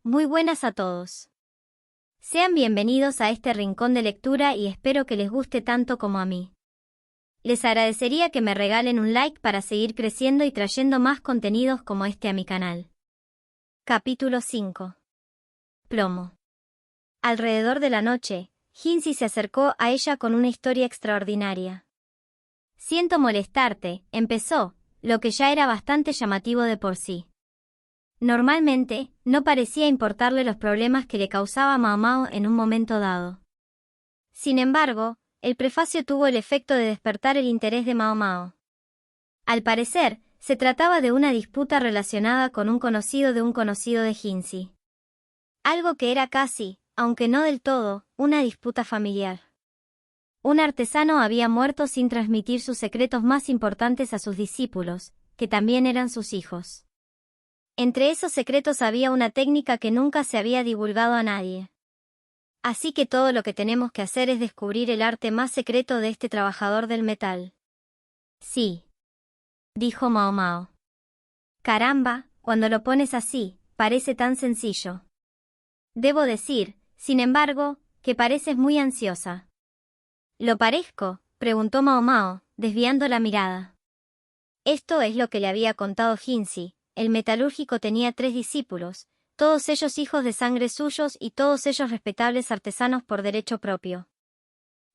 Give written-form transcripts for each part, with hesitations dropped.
Muy buenas a todos. Sean bienvenidos a este rincón de lectura y espero que les guste tanto como a mí. Les agradecería que me regalen un like para seguir creciendo y trayendo más contenidos como este a mi canal. Capítulo 5. Plomo. Alrededor de la noche, Hinsi se acercó a ella con una historia extraordinaria. Siento molestarte, empezó, lo que ya era bastante llamativo de por sí. Normalmente, no parecía importarle los problemas que le causaba Mao Mao en un momento dado. Sin embargo, el prefacio tuvo el efecto de despertar el interés de Mao Mao. Al parecer, se trataba de una disputa relacionada con un conocido de Hinsi. Algo que era casi, aunque no del todo, una disputa familiar. Un artesano había muerto sin transmitir sus secretos más importantes a sus discípulos, que también eran sus hijos. Entre esos secretos había una técnica que nunca se había divulgado a nadie. Así que todo lo que tenemos que hacer es descubrir el arte más secreto de este trabajador del metal. Sí, dijo Mao Mao. Caramba, cuando lo pones así, parece tan sencillo. Debo decir, sin embargo, que pareces muy ansiosa. ¿Lo parezco?, preguntó Mao Mao, desviando la mirada. Esto es lo que le había contado Hinsi. El metalúrgico tenía 3 discípulos, todos ellos hijos de sangre suyos y todos ellos respetables artesanos por derecho propio.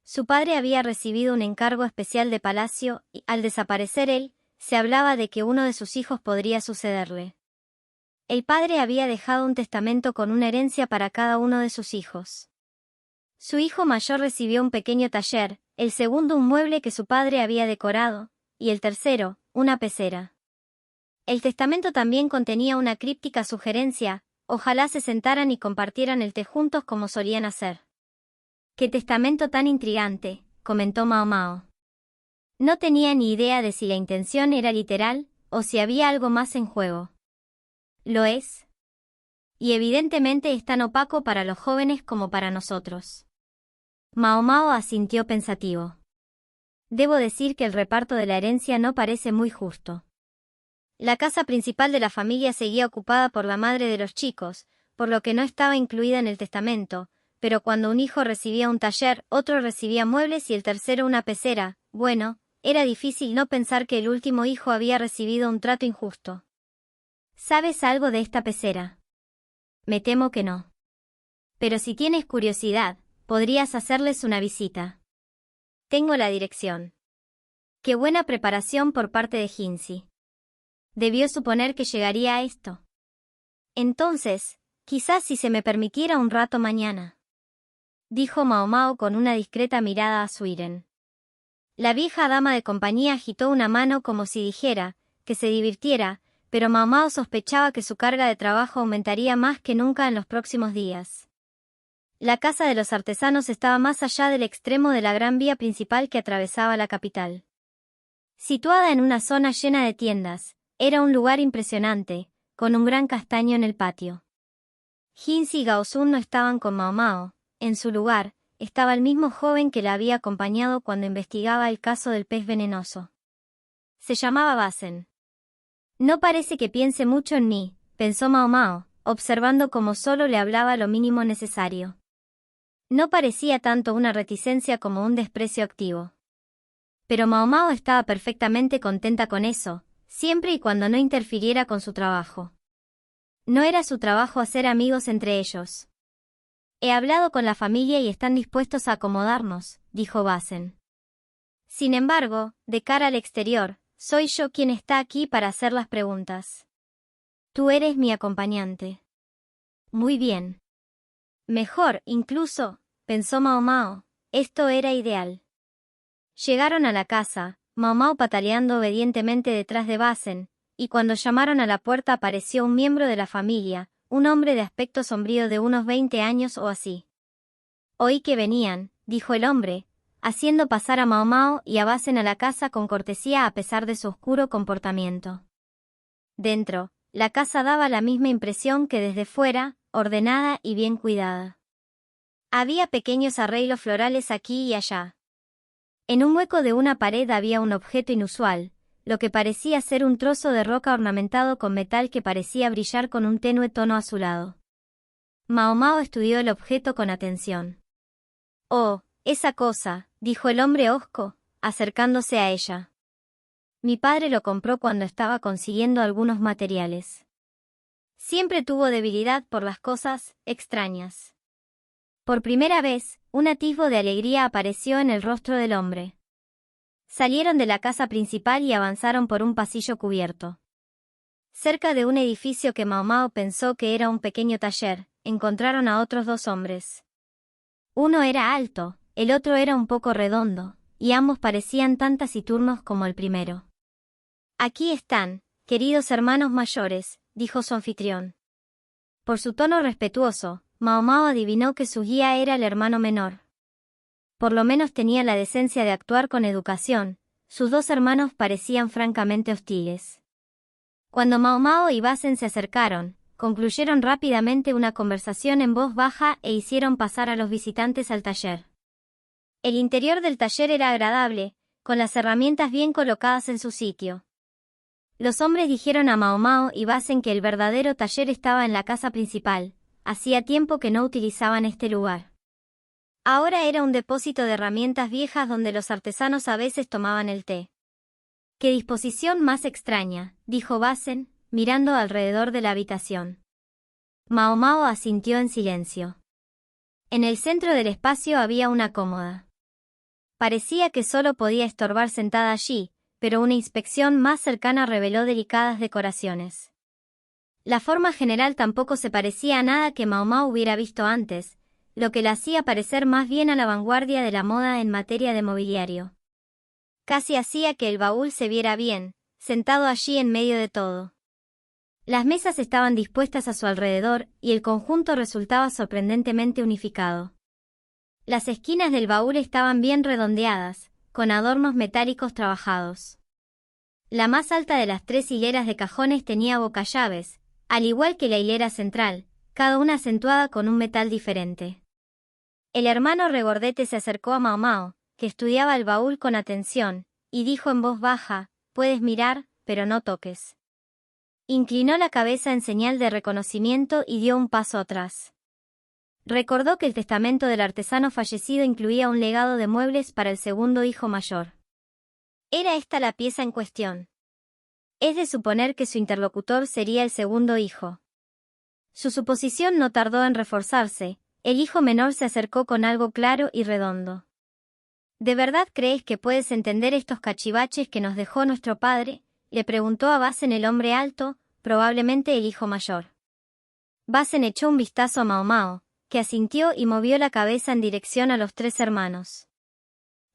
Su padre había recibido un encargo especial de palacio y, al desaparecer él, se hablaba de que uno de sus hijos podría sucederle. El padre había dejado un testamento con una herencia para cada uno de sus hijos. Su hijo mayor recibió un pequeño taller, el segundo un mueble que su padre había decorado, y el tercero, una pecera. El testamento también contenía una críptica sugerencia: ojalá se sentaran y compartieran el té juntos como solían hacer. ¡Qué testamento tan intrigante!, comentó Mao Mao. No tenía ni idea de si la intención era literal, o si había algo más en juego. Lo es. Y evidentemente es tan opaco para los jóvenes como para nosotros. Mao Mao asintió pensativo. Debo decir que el reparto de la herencia no parece muy justo. La casa principal de la familia seguía ocupada por la madre de los chicos, por lo que no estaba incluida en el testamento, pero cuando un hijo recibía un taller, otro recibía muebles y el tercero una pecera, bueno, era difícil no pensar que el último hijo había recibido un trato injusto. ¿Sabes algo de esta pecera? Me temo que no. Pero si tienes curiosidad, podrías hacerles una visita. Tengo la dirección. Qué buena preparación por parte de Hinsi. Debió suponer que llegaría a esto. Entonces, quizás si se me permitiera un rato mañana, dijo Mao Mao con una discreta mirada a Suiren. La vieja dama de compañía agitó una mano como si dijera que se divirtiera, pero Mao Mao sospechaba que su carga de trabajo aumentaría más que nunca en los próximos días. La casa de los artesanos estaba más allá del extremo de la gran vía principal que atravesaba la capital. Situada en una zona llena de tiendas, era un lugar impresionante, con un gran castaño en el patio. Hinsi y Gaosun no estaban con Mao Mao. En su lugar, estaba el mismo joven que la había acompañado cuando investigaba el caso del pez venenoso. Se llamaba Basen. No parece que piense mucho en mí, pensó Mao Mao, observando cómo solo le hablaba lo mínimo necesario. No parecía tanto una reticencia como un desprecio activo. Pero Mao Mao estaba perfectamente contenta con eso, siempre y cuando no interfiriera con su trabajo. No era su trabajo hacer amigos entre ellos. He hablado con la familia y están dispuestos a acomodarnos, dijo Basen. Sin embargo, de cara al exterior, soy yo quien está aquí para hacer las preguntas. Tú eres mi acompañante. Muy bien. Mejor, incluso, pensó Mao Mao, esto era ideal. Llegaron a la casa, Mao Mao pataleando obedientemente detrás de Basen, y cuando llamaron a la puerta apareció un miembro de la familia, un hombre de aspecto sombrío de unos 20 años o así. Oí que venían, dijo el hombre, haciendo pasar a Mao Mao y a Basen a la casa con cortesía a pesar de su oscuro comportamiento. Dentro, la casa daba la misma impresión que desde fuera, ordenada y bien cuidada. Había pequeños arreglos florales aquí y allá. En un hueco de una pared había un objeto inusual, lo que parecía ser un trozo de roca ornamentado con metal que parecía brillar con un tenue tono azulado. Mao Mao estudió el objeto con atención. «Oh, esa cosa», dijo el hombre hosco, acercándose a ella. «Mi padre lo compró cuando estaba consiguiendo algunos materiales. Siempre tuvo debilidad por las cosas extrañas». Por primera vez, un atisbo de alegría apareció en el rostro del hombre. Salieron de la casa principal y avanzaron por un pasillo cubierto. Cerca de un edificio que Mao Mao pensó que era un pequeño taller, encontraron a otros dos hombres. Uno era alto, el otro era un poco redondo, y ambos parecían tan taciturnos como el primero. «Aquí están, queridos hermanos mayores», dijo su anfitrión. Por su tono respetuoso, Mao Mao adivinó que su guía era el hermano menor. Por lo menos tenía la decencia de actuar con educación. Sus dos hermanos parecían francamente hostiles. Cuando Mao Mao y Basen se acercaron, concluyeron rápidamente una conversación en voz baja e hicieron pasar a los visitantes al taller. El interior del taller era agradable, con las herramientas bien colocadas en su sitio. Los hombres dijeron a Mao Mao y Basen que el verdadero taller estaba en la casa principal. Hacía tiempo que no utilizaban este lugar. Ahora era un depósito de herramientas viejas donde los artesanos a veces tomaban el té. «Qué disposición más extraña», dijo Basen, mirando alrededor de la habitación. Mao Mao asintió en silencio. En el centro del espacio había una cómoda. Parecía que solo podía estorbar sentada allí, pero una inspección más cercana reveló delicadas decoraciones. La forma general tampoco se parecía a nada que Mao Mao hubiera visto antes, lo que la hacía parecer más bien a la vanguardia de la moda en materia de mobiliario. Casi hacía que el baúl se viera bien, sentado allí en medio de todo. Las mesas estaban dispuestas a su alrededor y el conjunto resultaba sorprendentemente unificado. Las esquinas del baúl estaban bien redondeadas, con adornos metálicos trabajados. La más alta de las 3 hileras de cajones tenía bocallaves, al igual que la hilera central, cada una acentuada con un metal diferente. El hermano regordete se acercó a Mao Mao, que estudiaba el baúl con atención, y dijo en voz baja: «Puedes mirar, pero no toques». Inclinó la cabeza en señal de reconocimiento y dio un paso atrás. Recordó que el testamento del artesano fallecido incluía un legado de muebles para el segundo hijo mayor. Era esta la pieza en cuestión. Es de suponer que su interlocutor sería el segundo hijo. Su suposición no tardó en reforzarse. El hijo menor se acercó con algo claro y redondo. «¿De verdad crees que puedes entender estos cachivaches que nos dejó nuestro padre?», le preguntó a Basen el hombre alto, probablemente el hijo mayor. Basen echó un vistazo a Mao Mao, que asintió y movió la cabeza en dirección a los 3 hermanos.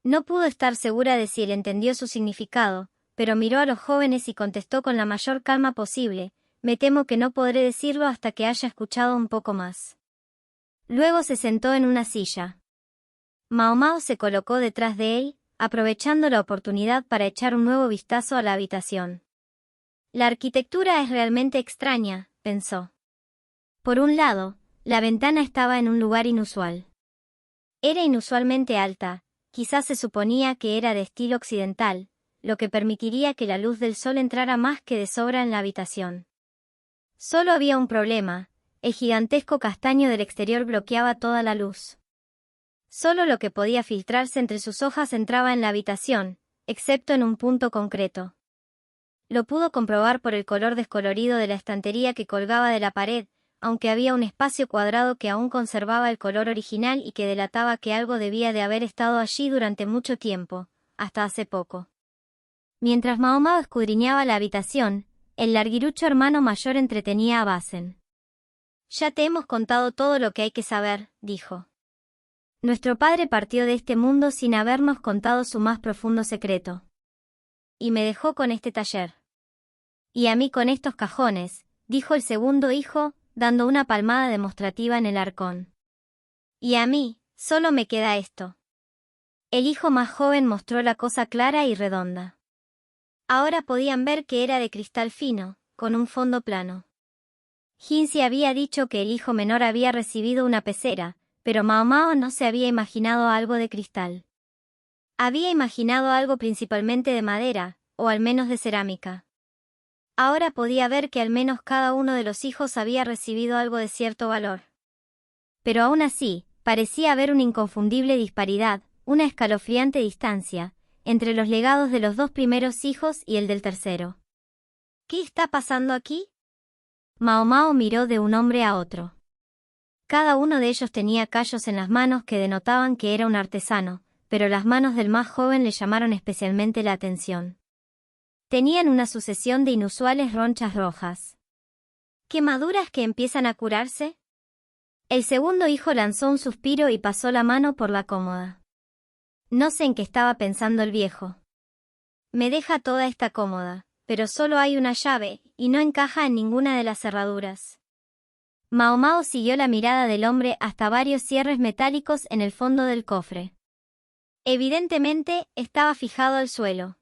No pudo estar segura de si él entendió su significado, pero miró a los jóvenes y contestó con la mayor calma posible: «Me temo que no podré decirlo hasta que haya escuchado un poco más». Luego se sentó en una silla. Mao Mao se colocó detrás de él, aprovechando la oportunidad para echar un nuevo vistazo a la habitación. «La arquitectura es realmente extraña», pensó. Por un lado, la ventana estaba en un lugar inusual. Era inusualmente alta, quizás se suponía que era de estilo occidental, lo que permitiría que la luz del sol entrara más que de sobra en la habitación. Solo había un problema: el gigantesco castaño del exterior bloqueaba toda la luz. Solo lo que podía filtrarse entre sus hojas entraba en la habitación, excepto en un punto concreto. Lo pudo comprobar por el color descolorido de la estantería que colgaba de la pared, aunque había un espacio cuadrado que aún conservaba el color original y que delataba que algo debía de haber estado allí durante mucho tiempo, hasta hace poco. Mientras Mao Mao escudriñaba la habitación, el larguirucho hermano mayor entretenía a Basen. «Ya te hemos contado todo lo que hay que saber», dijo. «Nuestro padre partió de este mundo sin habernos contado su más profundo secreto. Y me dejó con este taller. Y a mí con estos cajones», dijo el segundo hijo, dando una palmada demostrativa en el arcón. «Y a mí, solo me queda esto». El hijo más joven mostró la cosa clara y redonda. Ahora podían ver que era de cristal fino, con un fondo plano. Jinzi había dicho que el hijo menor había recibido una pecera, pero Mao Mao no se había imaginado algo de cristal. Había imaginado algo principalmente de madera, o al menos de cerámica. Ahora podía ver que al menos cada uno de los hijos había recibido algo de cierto valor. Pero aún así, parecía haber una inconfundible disparidad, una escalofriante distancia, entre los legados de los dos primeros hijos y el del tercero. ¿Qué está pasando aquí? Mao Mao miró de un hombre a otro. Cada uno de ellos tenía callos en las manos que denotaban que era un artesano, pero las manos del más joven le llamaron especialmente la atención. Tenían una sucesión de inusuales ronchas rojas. ¿Quemaduras que empiezan a curarse? El segundo hijo lanzó un suspiro y pasó la mano por la cómoda. No sé en qué estaba pensando el viejo. Me deja toda esta cómoda, pero solo hay una llave, y no encaja en ninguna de las cerraduras. Mao Mao siguió la mirada del hombre hasta varios cierres metálicos en el fondo del cofre. Evidentemente, estaba fijado al suelo.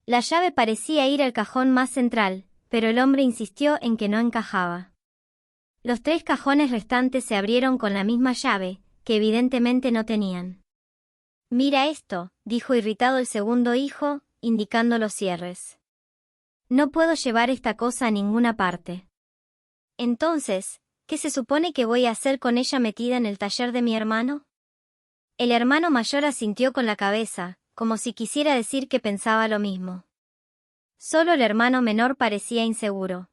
La llave parecía ir al cajón más central, pero el hombre insistió en que no encajaba. Los 3 cajones restantes se abrieron con la misma llave, que evidentemente no tenían. «Mira esto», dijo irritado el segundo hijo, indicando los cierres. «No puedo llevar esta cosa a ninguna parte». Entonces, ¿qué se supone que voy a hacer con ella metida en el taller de mi hermano? El hermano mayor asintió con la cabeza, como si quisiera decir que pensaba lo mismo. Solo el hermano menor parecía inseguro.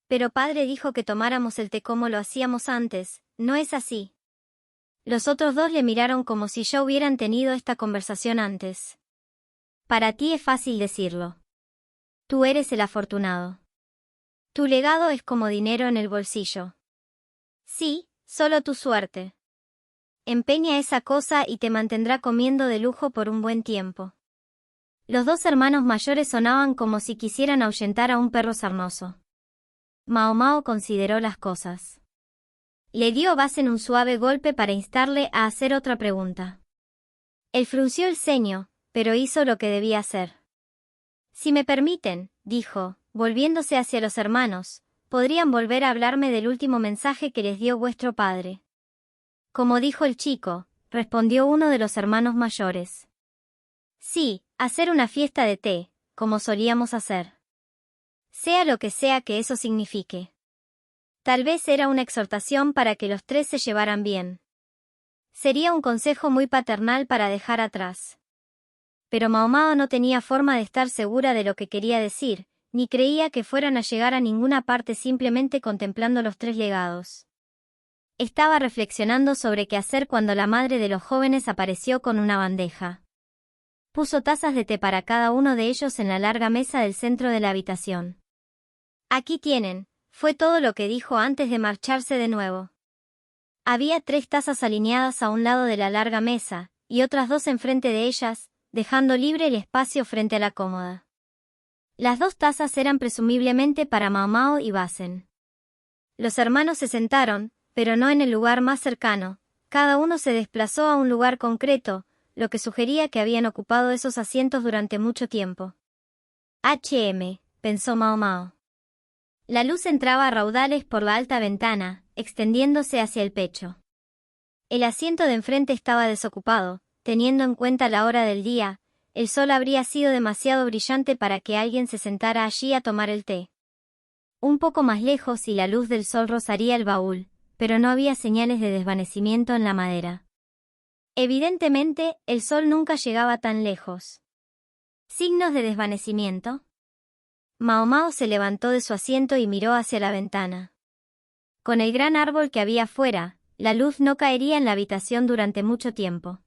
Pero padre dijo que tomáramos el té como lo hacíamos antes, ¿no es así? Los otros dos le miraron como si ya hubieran tenido esta conversación antes. Para ti es fácil decirlo. Tú eres el afortunado. Tu legado es como dinero en el bolsillo. Sí, solo tu suerte. Empeña esa cosa y te mantendrá comiendo de lujo por un buen tiempo. Los 2 hermanos mayores sonaban como si quisieran ahuyentar a un perro sarnoso. Mao Mao consideró las cosas. Le dio a Basen un suave golpe para instarle a hacer otra pregunta. Él frunció el ceño, pero hizo lo que debía hacer. Si me permiten, dijo, volviéndose hacia los hermanos, podrían volver a hablarme del último mensaje que les dio vuestro padre. Como dijo el chico, respondió uno de los hermanos mayores. Sí, hacer una fiesta de té, como solíamos hacer. Sea lo que sea que eso signifique. Tal vez era una exhortación para que los 3 se llevaran bien. Sería un consejo muy paternal para dejar atrás. Pero Mao Mao no tenía forma de estar segura de lo que quería decir, ni creía que fueran a llegar a ninguna parte simplemente contemplando los 3 legados. Estaba reflexionando sobre qué hacer cuando la madre de los jóvenes apareció con una bandeja. Puso tazas de té para cada uno de ellos en la larga mesa del centro de la habitación. Aquí tienen, fue todo lo que dijo antes de marcharse de nuevo. Había 3 tazas alineadas a un lado de la larga mesa, y otras 2 enfrente de ellas, dejando libre el espacio frente a la cómoda. Las 2 tazas eran presumiblemente para Mao Mao y Basen. Los hermanos se sentaron, pero no en el lugar más cercano, cada uno se desplazó a un lugar concreto, lo que sugería que habían ocupado esos asientos durante mucho tiempo. Pensó Mao Mao. La luz entraba a raudales por la alta ventana, extendiéndose hacia el pecho. El asiento de enfrente estaba desocupado, teniendo en cuenta la hora del día, el sol habría sido demasiado brillante para que alguien se sentara allí a tomar el té. Un poco más lejos y la luz del sol rozaría el baúl, pero no había señales de desvanecimiento en la madera. Evidentemente, el sol nunca llegaba tan lejos. ¿Signos de desvanecimiento? Mao Mao se levantó de su asiento y miró hacia la ventana. Con el gran árbol que había fuera, la luz no caería en la habitación durante mucho tiempo.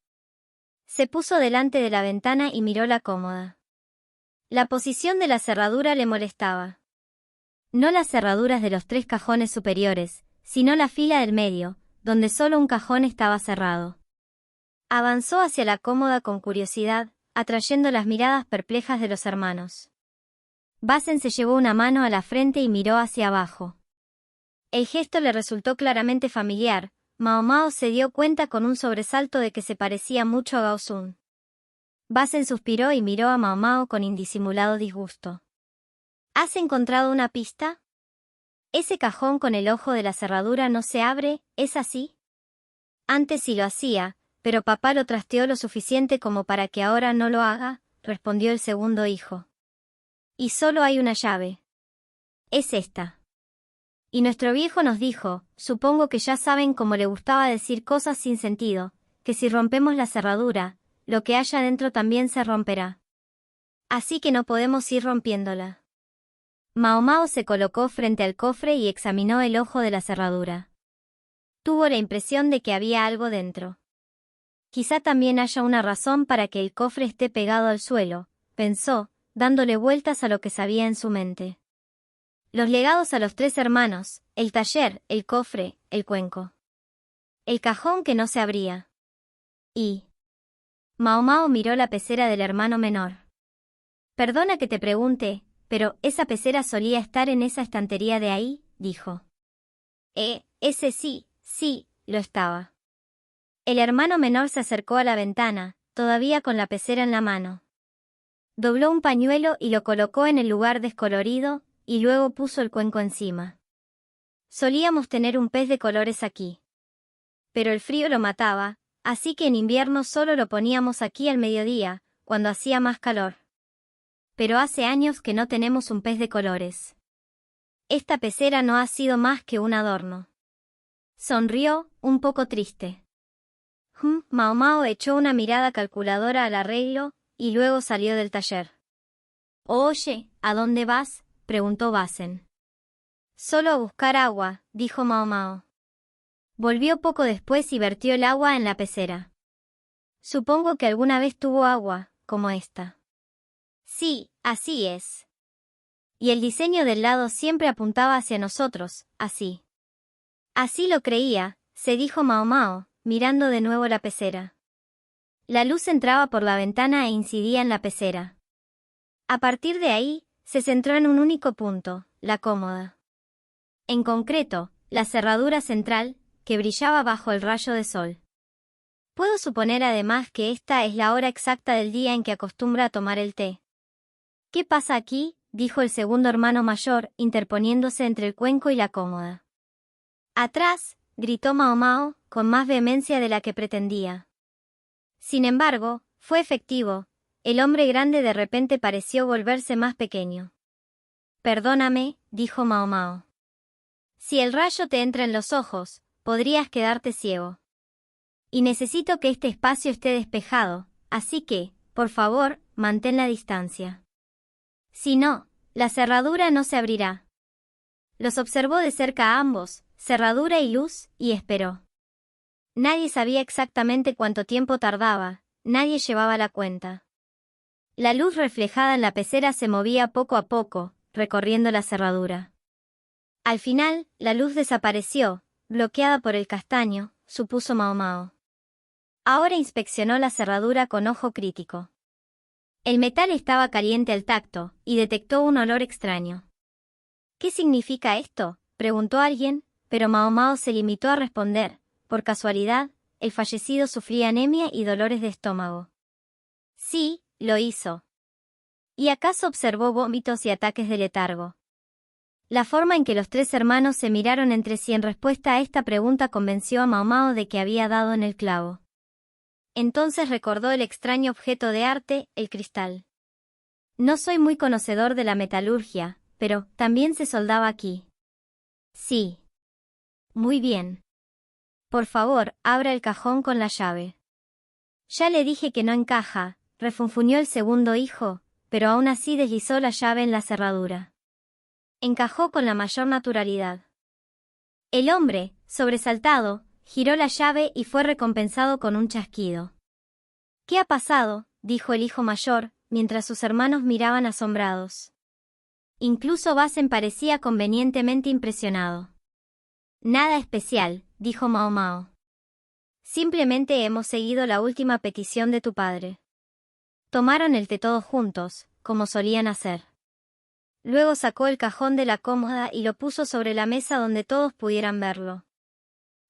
Se puso delante de la ventana y miró la cómoda. La posición de la cerradura le molestaba. No las cerraduras de los 3 cajones superiores, sino la fila del medio, donde solo un cajón estaba cerrado. Avanzó hacia la cómoda con curiosidad, atrayendo las miradas perplejas de los hermanos. Basen se llevó una mano a la frente y miró hacia abajo. El gesto le resultó claramente familiar. Mao Mao se dio cuenta con un sobresalto de que se parecía mucho a Gao Sun. Basen suspiró y miró a Mao Mao con indisimulado disgusto. ¿Has encontrado una pista? Ese cajón con el ojo de la cerradura no se abre, ¿es así? Antes sí lo hacía, pero papá lo trasteó lo suficiente como para que ahora no lo haga, respondió el segundo hijo. Y solo hay una llave. Es esta. Y nuestro viejo nos dijo, supongo que ya saben cómo le gustaba decir cosas sin sentido, que si rompemos la cerradura, lo que haya dentro también se romperá. Así que no podemos ir rompiéndola. Mao Mao se colocó frente al cofre y examinó el ojo de la cerradura. Tuvo la impresión de que había algo dentro. Quizá también haya una razón para que el cofre esté pegado al suelo, pensó, dándole vueltas a lo que sabía en su mente. Los legados a los 3 hermanos, el taller, el cofre, el cuenco. El cajón que no se abría. Y Mao Mao miró la pecera del hermano menor. Perdona que te pregunte, pero ¿esa pecera solía estar en esa estantería de ahí?, dijo. Ese sí, lo estaba. El hermano menor se acercó a la ventana, todavía con la pecera en la mano. Dobló un pañuelo y lo colocó en el lugar descolorido, y luego puso el cuenco encima. Solíamos tener un pez de colores aquí. Pero el frío lo mataba, así que en invierno solo lo poníamos aquí al mediodía, cuando hacía más calor. Pero hace años que no tenemos un pez de colores. Esta pecera no ha sido más que un adorno. Sonrió, un poco triste. Mao Mao echó una mirada calculadora al arreglo, y luego salió del taller. Oye, ¿a dónde vas?, preguntó Basen. Solo a buscar agua, dijo Mao Mao. Volvió poco después y vertió el agua en la pecera. Supongo que alguna vez tuvo agua, como esta. Sí, así es. Y el diseño del lado siempre apuntaba hacia nosotros, así. Así lo creía, se dijo Mao Mao, mirando de nuevo la pecera. La luz entraba por la ventana e incidía en la pecera. A partir de ahí, se centró en un único punto, la cómoda. En concreto, la cerradura central, que brillaba bajo el rayo de sol. Puedo suponer además que esta es la hora exacta del día en que acostumbra a tomar el té. ¿Qué pasa aquí?, dijo el segundo hermano mayor, interponiéndose entre el cuenco y la cómoda. Atrás, gritó Mao Mao, con más vehemencia de la que pretendía. Sin embargo, fue efectivo. El hombre grande de repente pareció volverse más pequeño. Perdóname, dijo Mao Mao. Si el rayo te entra en los ojos, podrías quedarte ciego. Y necesito que este espacio esté despejado, así que, por favor, mantén la distancia. Si no, la cerradura no se abrirá. Los observó de cerca a ambos, cerradura y luz, y esperó. Nadie sabía exactamente cuánto tiempo tardaba, nadie llevaba la cuenta. La luz reflejada en la pecera se movía poco a poco, recorriendo la cerradura. Al final, la luz desapareció, bloqueada por el castaño, supuso Mao Mao. Ahora inspeccionó la cerradura con ojo crítico. El metal estaba caliente al tacto, y detectó un olor extraño. ¿Qué significa esto?, preguntó alguien, pero Mao Mao se limitó a responder, por casualidad, el fallecido sufría anemia y dolores de estómago. Sí, lo hizo. ¿Y acaso observó vómitos y ataques de letargo? La forma en que los 3 hermanos se miraron entre sí en respuesta a esta pregunta convenció a Mao Mao de que había dado en el clavo. Entonces recordó el extraño objeto de arte, el cristal. No soy muy conocedor de la metalurgia, pero también se soldaba aquí. Sí. Muy bien. Por favor, abra el cajón con la llave. Ya le dije que no encaja, refunfuñó el segundo hijo, pero aún así deslizó la llave en la cerradura. Encajó con la mayor naturalidad. El hombre, sobresaltado, giró la llave y fue recompensado con un chasquido. ¿Qué ha pasado?, dijo el hijo mayor, mientras sus hermanos miraban asombrados. Incluso Basen parecía convenientemente impresionado. Nada especial, dijo Mao Mao. Simplemente hemos seguido la última petición de tu padre. Tomaron el té todos juntos, como solían hacer. Luego sacó el cajón de la cómoda y lo puso sobre la mesa donde todos pudieran verlo.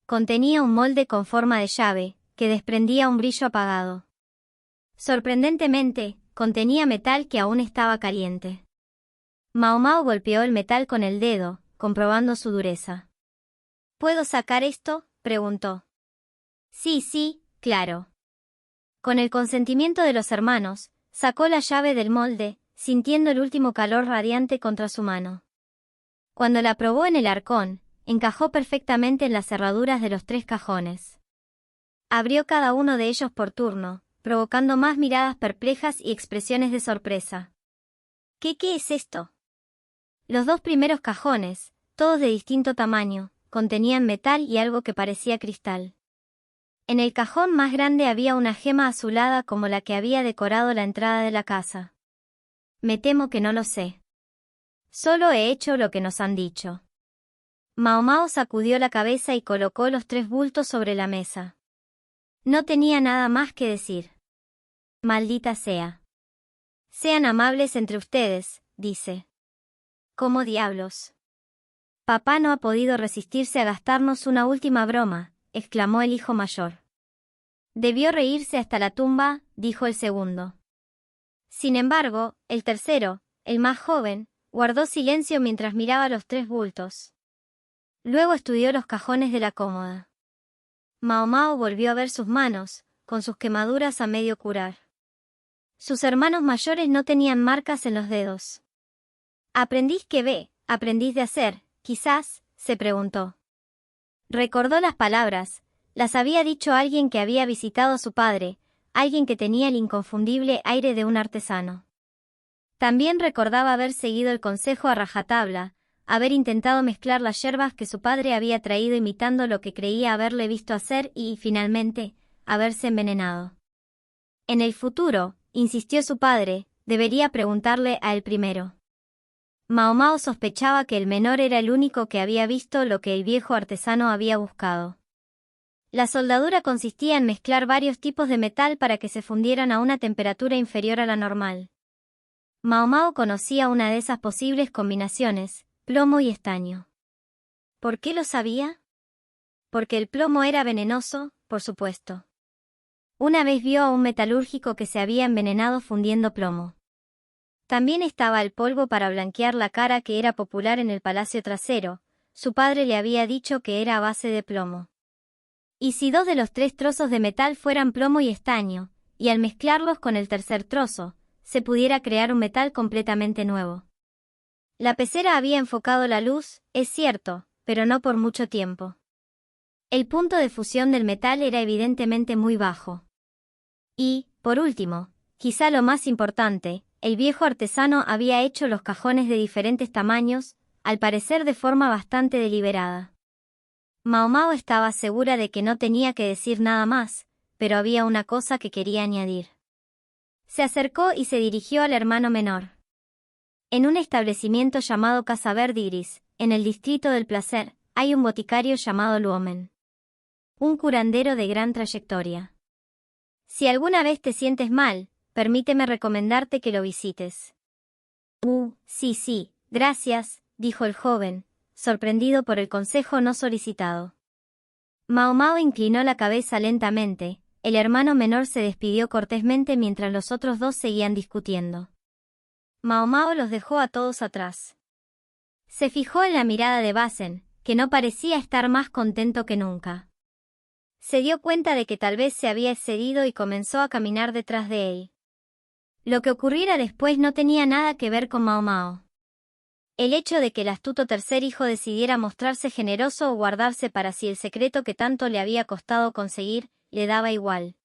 Contenía un molde con forma de llave, que desprendía un brillo apagado. Sorprendentemente, contenía metal que aún estaba caliente. Mao Mao golpeó el metal con el dedo, comprobando su dureza. ¿Puedo sacar esto?, preguntó. Sí, claro. Con el consentimiento de los hermanos, sacó la llave del molde, sintiendo el último calor radiante contra su mano. Cuando la probó en el arcón, encajó perfectamente en las cerraduras de los 3 cajones. Abrió cada uno de ellos por turno, provocando más miradas perplejas y expresiones de sorpresa. ¿Qué es esto? Los 2 primeros cajones, todos de distinto tamaño, contenían metal y algo que parecía cristal. En el cajón más grande había una gema azulada como la que había decorado la entrada de la casa. Me temo que no lo sé. Solo he hecho lo que nos han dicho. Mao Mao sacudió la cabeza y colocó los 3 bultos sobre la mesa. No tenía nada más que decir. Maldita sea. Sean amables entre ustedes, dice. ¿Cómo diablos? Papá no ha podido resistirse a gastarnos una última broma, exclamó el hijo mayor. Debió reírse hasta la tumba, dijo el segundo. Sin embargo, el tercero, el más joven, guardó silencio mientras miraba los 3 bultos. Luego estudió los cajones de la cómoda. Mao Mao volvió a ver sus manos, con sus quemaduras a medio curar. Sus hermanos mayores no tenían marcas en los dedos. Aprendiz que ve, aprendiz de hacer, quizás, se preguntó. Recordó las palabras, las había dicho alguien que había visitado a su padre, alguien que tenía el inconfundible aire de un artesano. También recordaba haber seguido el consejo a rajatabla, haber intentado mezclar las hierbas que su padre había traído imitando lo que creía haberle visto hacer y, finalmente, haberse envenenado. En el futuro, insistió su padre, debería preguntarle a él primero. Mao Mao sospechaba que el menor era el único que había visto lo que el viejo artesano había buscado. La soldadura consistía en mezclar varios tipos de metal para que se fundieran a una temperatura inferior a la normal. Mao Mao conocía una de esas posibles combinaciones, plomo y estaño. ¿Por qué lo sabía? Porque el plomo era venenoso, por supuesto. Una vez vio a un metalúrgico que se había envenenado fundiendo plomo. También estaba el polvo para blanquear la cara que era popular en el palacio trasero, su padre le había dicho que era a base de plomo. ¿Y si 2 de los 3 trozos de metal fueran plomo y estaño, y al mezclarlos con el tercer trozo, se pudiera crear un metal completamente nuevo? La pecera había enfocado la luz, es cierto, pero no por mucho tiempo. El punto de fusión del metal era evidentemente muy bajo. Y, por último, quizá lo más importante, el viejo artesano había hecho los cajones de diferentes tamaños, al parecer de forma bastante deliberada. Mao Mao estaba segura de que no tenía que decir nada más, pero había una cosa que quería añadir. Se acercó y se dirigió al hermano menor. En un establecimiento llamado Casa Verdigris, en el distrito del placer, hay un boticario llamado Luomen. Un curandero de gran trayectoria. Si alguna vez te sientes mal, permíteme recomendarte que lo visites. Sí, gracias, dijo el joven, sorprendido por el consejo no solicitado. Mao Mao inclinó la cabeza lentamente, el hermano menor se despidió cortésmente mientras los otros 2 seguían discutiendo. Mao Mao los dejó a todos atrás. Se fijó en la mirada de Basen, que no parecía estar más contento que nunca. Se dio cuenta de que tal vez se había excedido y comenzó a caminar detrás de él. Lo que ocurriera después no tenía nada que ver con Mao Mao. El hecho de que el astuto tercer hijo decidiera mostrarse generoso o guardarse para sí el secreto que tanto le había costado conseguir, le daba igual.